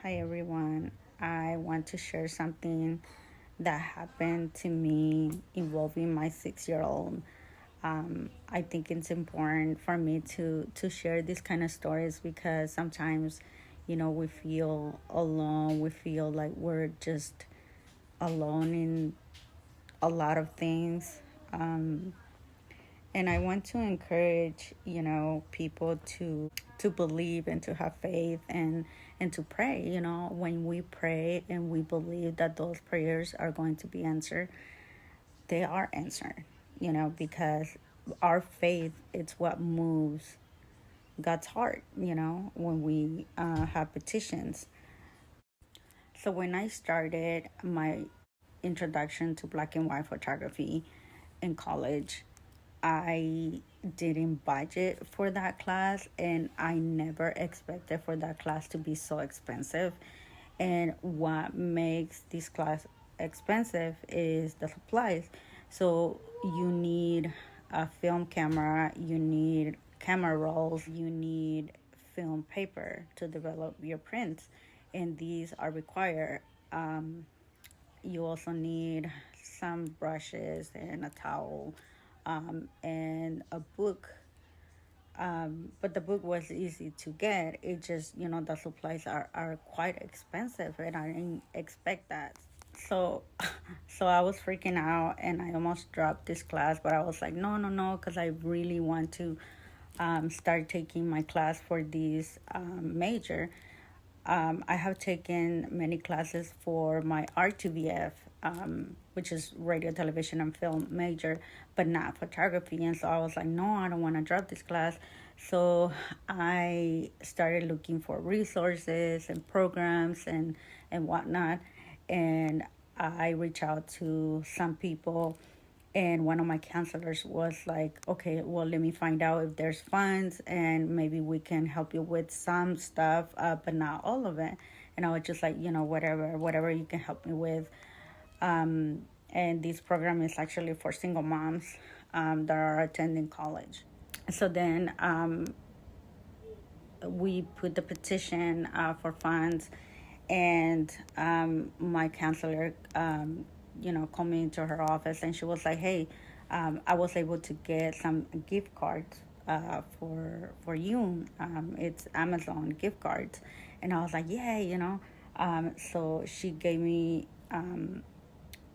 Hi everyone. I want to share something that happened to me involving my 6 year old. I think it's important for me to share these kind of stories because sometimes, we feel alone. We feel like we're just alone in a lot of things. Um, and I want to encourage, people to believe and to have faith and to pray. When we pray and we believe that those prayers are going to be answered, they are answered. Because our faith, it's what moves God's heart. When we have petitions. So when I started my introduction to black and white photography in college, I didn't budget for that class, and I never expected for that class to be so expensive. And what makes this class expensive is the supplies. So you need a film camera, you need camera rolls, you need film paper to develop your prints, and these are required. You also need some brushes and a towel, and a book. But the book was easy to get. It just, the supplies are quite expensive, and I didn't expect that. So, so I was freaking out, and I almost dropped this class. But I was like, no, no, no, because I really want to start taking my class for this major. I have taken many classes for my RTVF, which is radio, television, and film major, but not photography. And so I was like, no, I don't want to drop this class. So I started looking for resources and programs and whatnot. And I reached out to some people, and one of my counselors was like, okay, well, let me find out if there's funds and maybe we can help you with some stuff, but not all of it. And I was just like, whatever you can help me with. And this program is actually for single moms that are attending college. So then we put the petition for funds, and my counselor, called me into her office, and she was like, "Hey, I was able to get some gift cards for you. It's Amazon gift cards," and I was like, "Yeah, So she gave me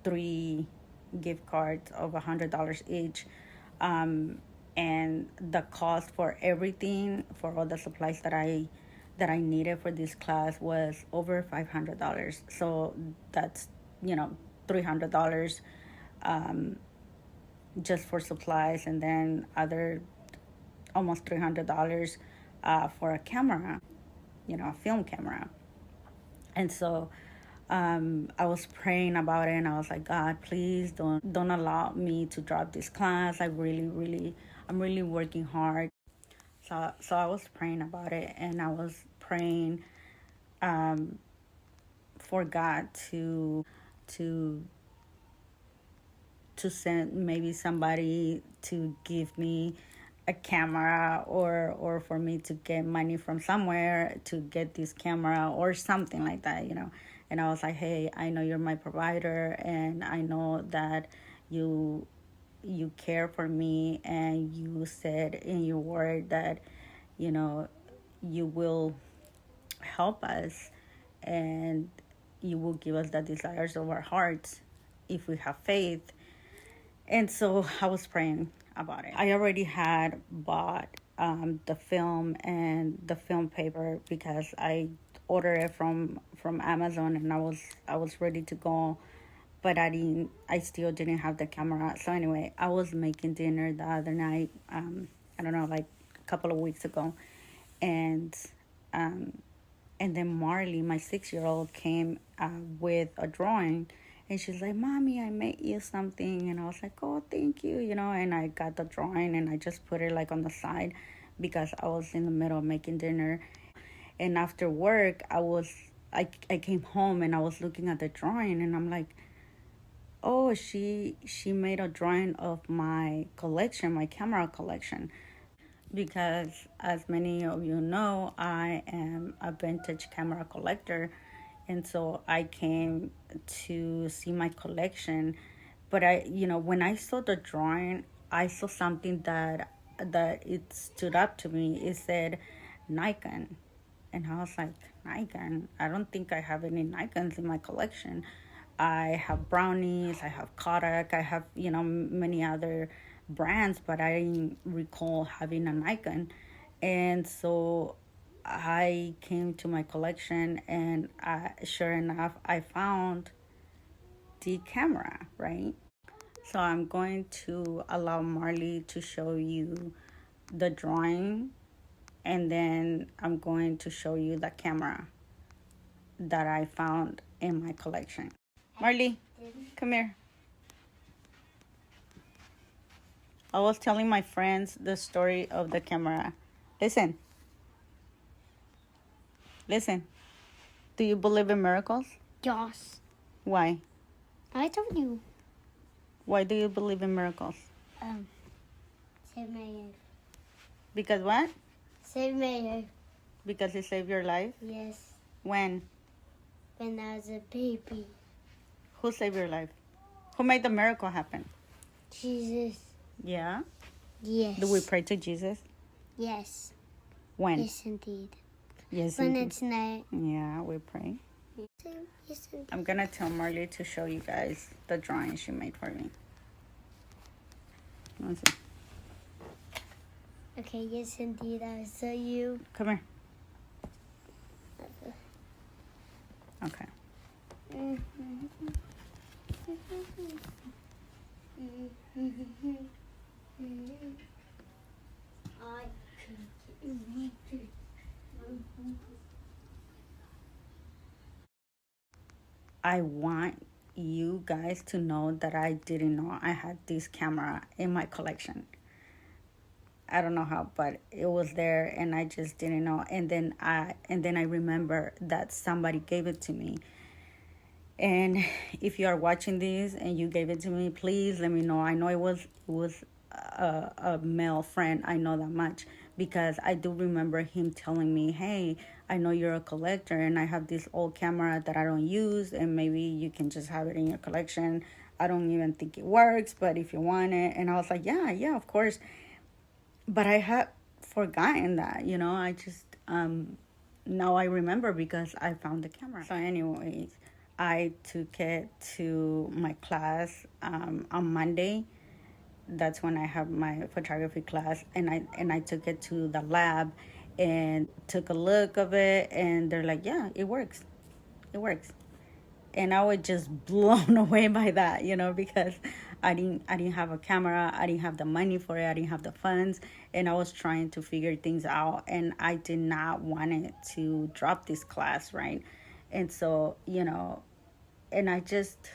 three gift cards of $100 each. And the cost for everything, for all the supplies that I needed for this class, was over $500. So that's, $300 just for supplies, and then other almost $300 for a camera, a film camera. And so I was praying about it, and I was like, God, please don't allow me to drop this class. I'm really working hard. So I was praying about it, and I was praying for God to to send maybe somebody to give me a camera, or for me to get money from somewhere to get this camera or something like that. And I was like, hey, I know you're my provider, and I know that you you care for me, and you said in your word that you know you will help us, and you will give us the desires of our hearts if we have faith. And so I was praying about it. I already had bought the film and the film paper because I ordered it from Amazon, and I was ready to go, but I still didn't have the camera. So anyway, I was making dinner the other night. I don't know, like a couple of weeks ago, and um, and then Marley, my 6 year old, came with a drawing. And she's like, Mommy, I made you something. And I was like, oh, thank you. And I got the drawing, and I just put it like on the side because I was in the middle of making dinner. And after work, I came home, and I was looking at the drawing, and I'm like, oh, she made a drawing of my collection, my camera collection. because, as many of you know, I am a vintage camera collector, and so I came to see my collection. But when I saw the drawing, I saw something that it stood up to me. It said Nikon, and I was like, Nikon? I don't think I have any Nikons in my collection. I have brownies, I have Kodak, I have, many other brands, but I didn't recall having a Nikon. And so I came to my collection, and sure enough, I found the camera, right? So I'm going to allow Marley to show you the drawing, and then I'm going to show you the camera that I found in my collection. Marley, come here. I was telling my friends the story of the camera. Listen, listen. Do you believe in miracles? Yes. Why? I told you. Why do you believe in miracles? Save my life. Because what? Save my life. Because it saved your life? Yes. When? When I was a baby. Who saved your life? Who made the miracle happen? Jesus. Yeah? Yes. Do we pray to Jesus? Yes. When? Yes, indeed. Yes, When indeed. it's night. Yeah, we pray. Yes, indeed. I'm gonna tell Marley to show you guys the drawing she made for me. Let's see. Okay, yes, indeed. I saw you. Come here. Okay. I want you guys to know that I didn't know I had this camera in my collection. I don't know how, but it was there and I just didn't know. And then I remember that somebody gave it to me. And if you are watching this and you gave it to me, please let me know. I know it was a male friend. I know that much because I do remember him telling me, "Hey, I know you're a collector, and I have this old camera that I don't use, and maybe you can just have it in your collection. I don't even think it works, but if you want it." And I was like, "Yeah, yeah, of course." But I had forgotten that, I just now I remember because I found the camera. So anyways, I took it to my class on Monday. That's when I have my photography class, and I took it to the lab and took a look of it, and they're like, yeah, it works. It works. And I was just blown away by that, because I didn't have a camera, I didn't have the money for it, I didn't have the funds, and I was trying to figure things out, and I did not want it to drop this class, right? And so, and I just,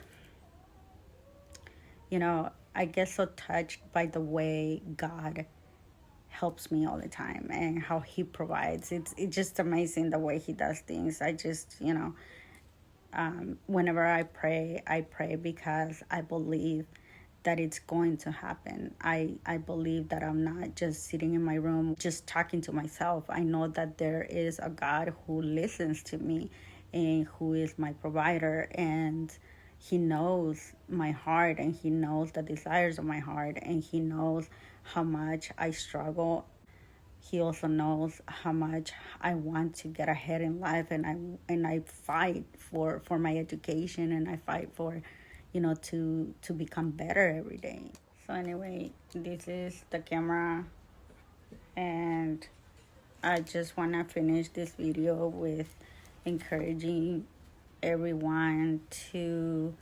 I get so touched by the way God helps me all the time and how he provides. It's just amazing the way he does things. I just, whenever I pray because I believe that it's going to happen. I believe that I'm not just sitting in my room just talking to myself. I know that there is a God who listens to me and who is my provider, and he knows my heart, and he knows the desires of my heart, and he knows how much I struggle. He also knows how much I want to get ahead in life, and I fight for my education, and I fight for, to become better every day. So anyway, this is the camera, and I just want to finish this video with encouraging everyone to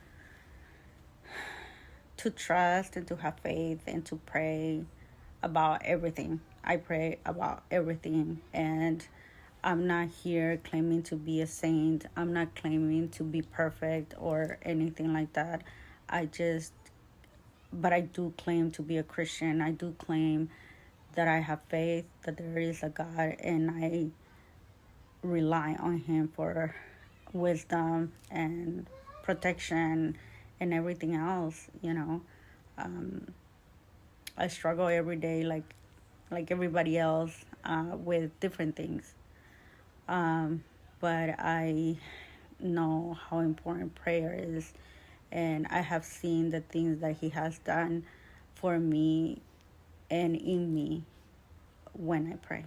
trust and to have faith and to pray about everything. I pray about everything, and I'm not here claiming to be a saint. I'm not claiming to be perfect or anything like that. I just, but I do claim to be a Christian. I do claim that I have faith, that there is a God, and I rely on Him for wisdom and protection and everything else. I struggle every day, like like everybody else, with different things. But I know how important prayer is, and I have seen the things that He has done for me and in me when I pray.